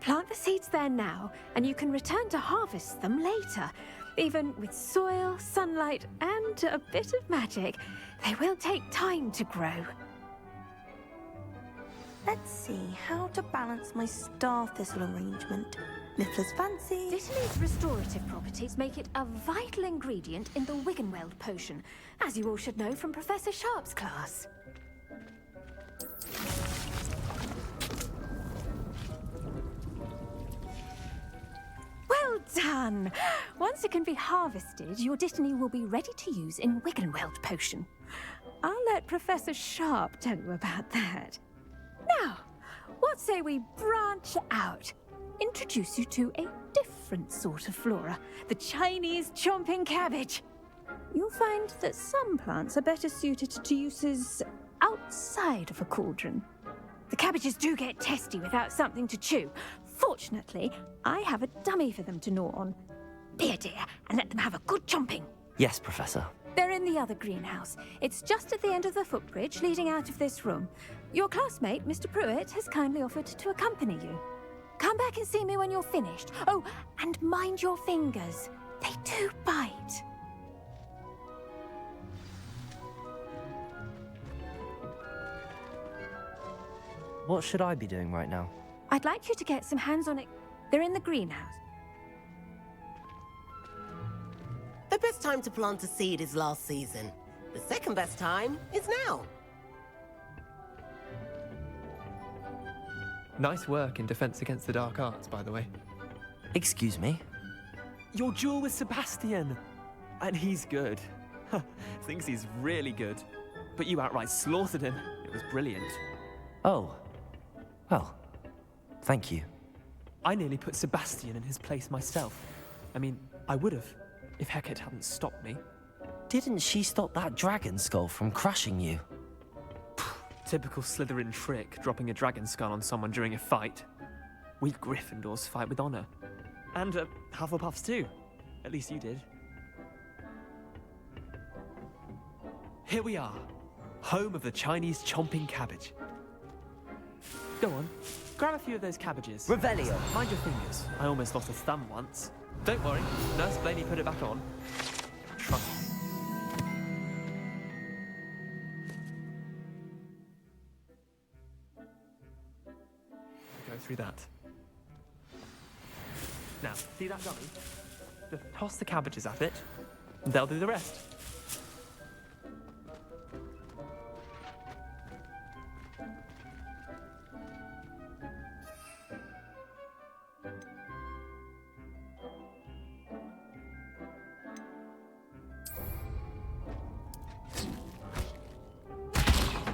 Plant the seeds there now, and you can return to harvest them later. Even with soil, sunlight, and a bit of magic, they will take time to grow. Let's see how to balance my star thistle arrangement. Niffler's fancy. Dittany's restorative properties make it a vital ingredient in the Wiggenweld potion, as you all should know from Professor Sharp's class. Well done! Once it can be harvested, your dittany will be ready to use in Wiggenweld potion. I'll let Professor Sharp tell you about that. Now, what say we branch out? Introduce you to a different sort of flora, the Chinese chomping cabbage. You'll find that some plants are better suited to uses outside of a cauldron. The cabbages do get testy without something to chew. Fortunately, I have a dummy for them to gnaw on. Be a dear and let them have a good chomping. Yes, Professor. They're in the other greenhouse. It's just at the end of the footbridge leading out of this room. Your classmate, Mr. Pruitt, has kindly offered to accompany you. Come back and see me when you're finished. Oh, and mind your fingers. They do bite. What should I be doing right now? I'd like you to get some hands on it. They're in the greenhouse. The best time to plant a seed is last season. The second best time is now. Nice work in Defense Against the Dark Arts, by the way. Excuse me? Your duel with Sebastian! And he's good. Thinks he's really good. But you outright slaughtered him. It was brilliant. Oh. Well, thank you. I nearly put Sebastian in his place myself. I mean, I would have, if Hecate hadn't stopped me. Didn't she stop that dragon skull from crushing you? Typical Slytherin trick, dropping a dragon skull on someone during a fight. We Gryffindors fight with honor. And Hufflepuffs too. At least you did. Here we are, home of the Chinese chomping cabbage. Go on. Grab a few of those cabbages. Revelio. Mind your fingers. I almost lost a thumb once. Don't worry. Nurse Blaney put it back on. Trust me. Go through that. Now, see that dummy? Just toss the cabbages at it. They'll do the rest.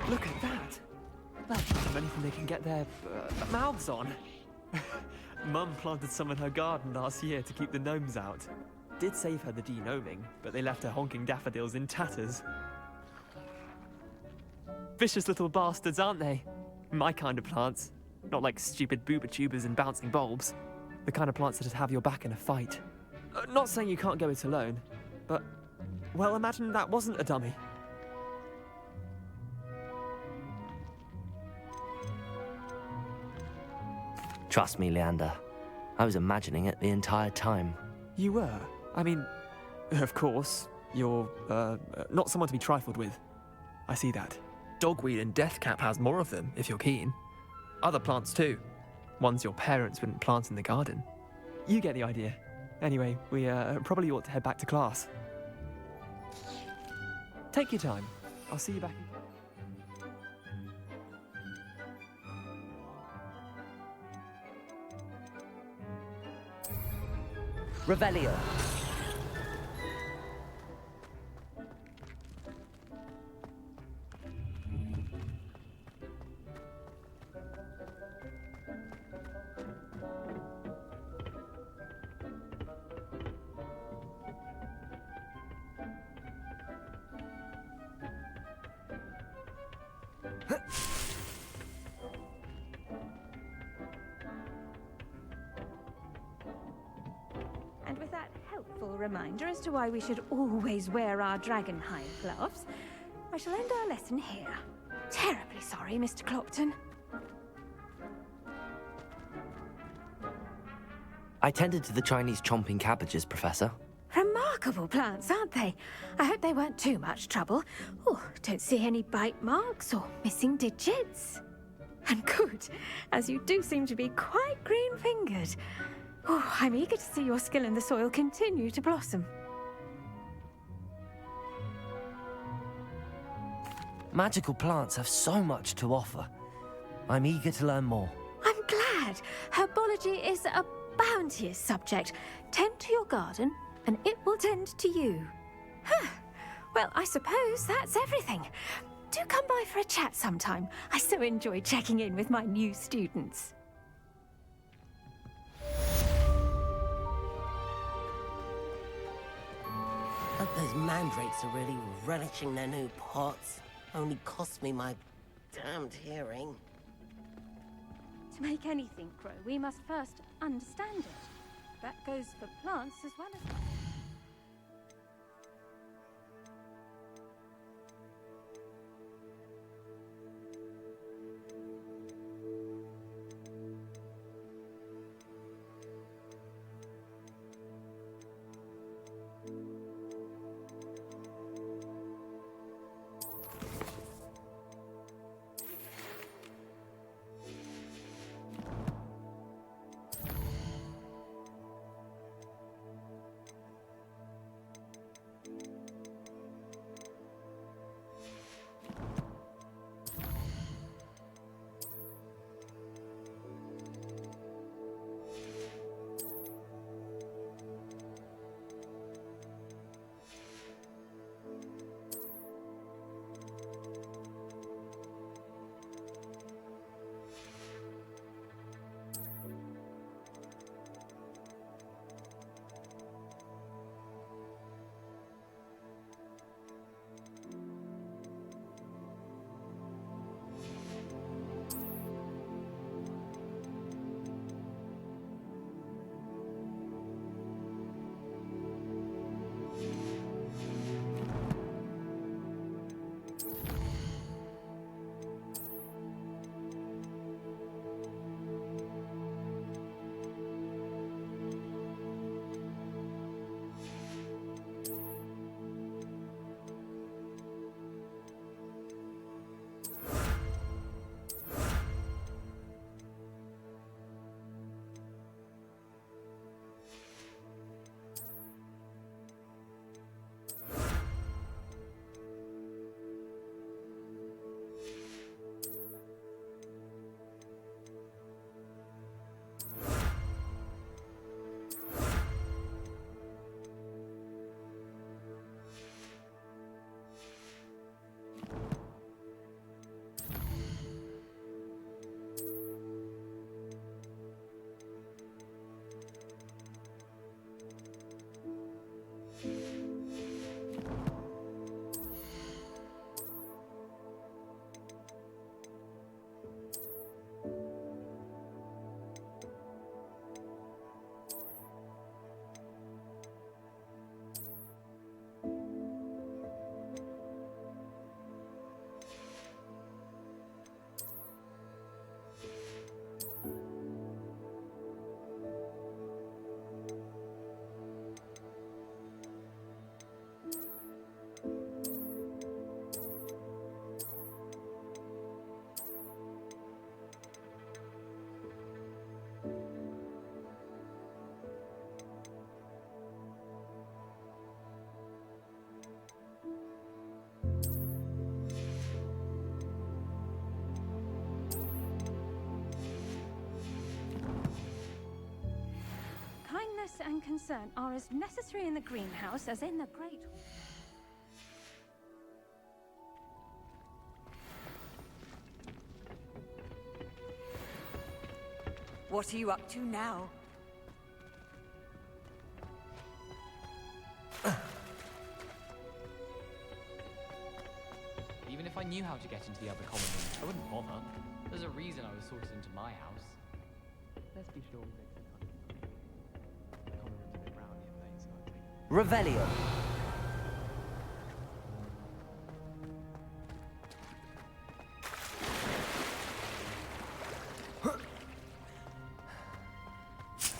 Look at that! That's not anything they can get their mouths on. Mum planted some in her garden last year to keep the gnomes out. Did save her the de-gnoming, but they left her honking daffodils in tatters. Vicious little bastards, aren't they? My kind of plants. Not like stupid booba tubers and bouncing bulbs. The kind of plants that'd have your back in a fight. Not saying you can't go it alone, but... well, imagine that wasn't a dummy. Trust me, Leander. I was imagining it the entire time. You were? I mean, of course, you're, not someone to be trifled with. I see that. Dogweed and deathcap has more of them, if you're keen. Other plants too. Ones your parents wouldn't plant in the garden. You get the idea. Anyway, we, probably ought to head back to class. Take your time. I'll see you back in... Revelio. And with that helpful reminder as to why we should always wear our dragonhide gloves, I shall end our lesson here. Terribly sorry, Mr. Clopton. I tended to the Chinese chomping cabbages, Professor. Remarkable plants, aren't they? I hope they weren't too much trouble. Oh, don't see any bite marks or missing digits. And good, as you do seem to be quite green-fingered. Oh, I'm eager to see your skill in the soil continue to blossom. Magical plants have so much to offer. I'm eager to learn more. I'm glad. Herbology is a bounteous subject. Tend to your garden, and it will tend to you. Huh. Well, I suppose that's everything. Do come by for a chat sometime. I so enjoy checking in with my new students. Hope those mandrakes are really relishing their new pots. Only cost me my damned hearing. To make anything grow, we must first understand it. That goes for plants as well as... and concern are as necessary in the greenhouse as in the great... What are you up to now? Even if I knew how to get into the other common room, I wouldn't bother. There's a reason I was sorted into my house. Let's be sure we make some kind of time. The common room's a bit rowdy and late, so I'll take... Revelio.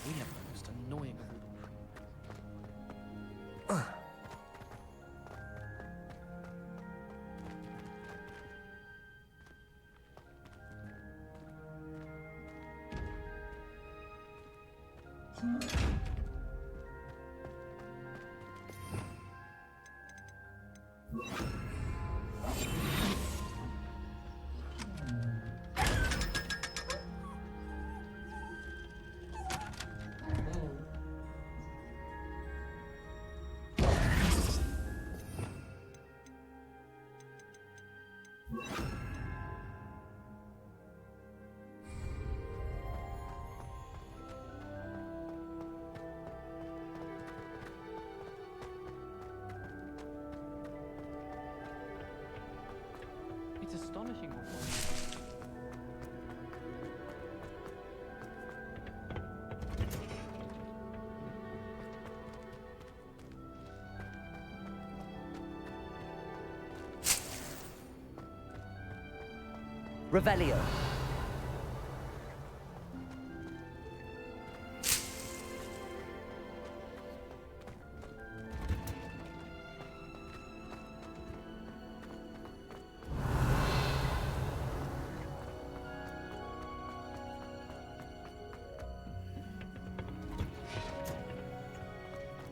We have the most annoying of all the It's astonishing what Revelio.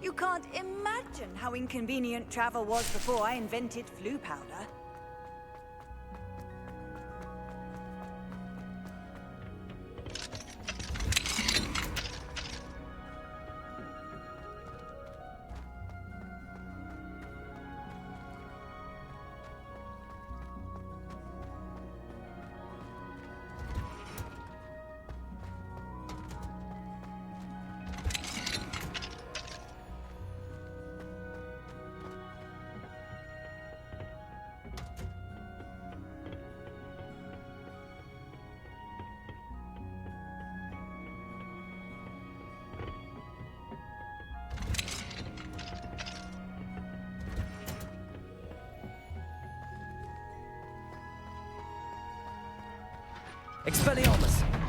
You can't imagine how inconvenient travel was before I invented flu powder. Expelliarmus.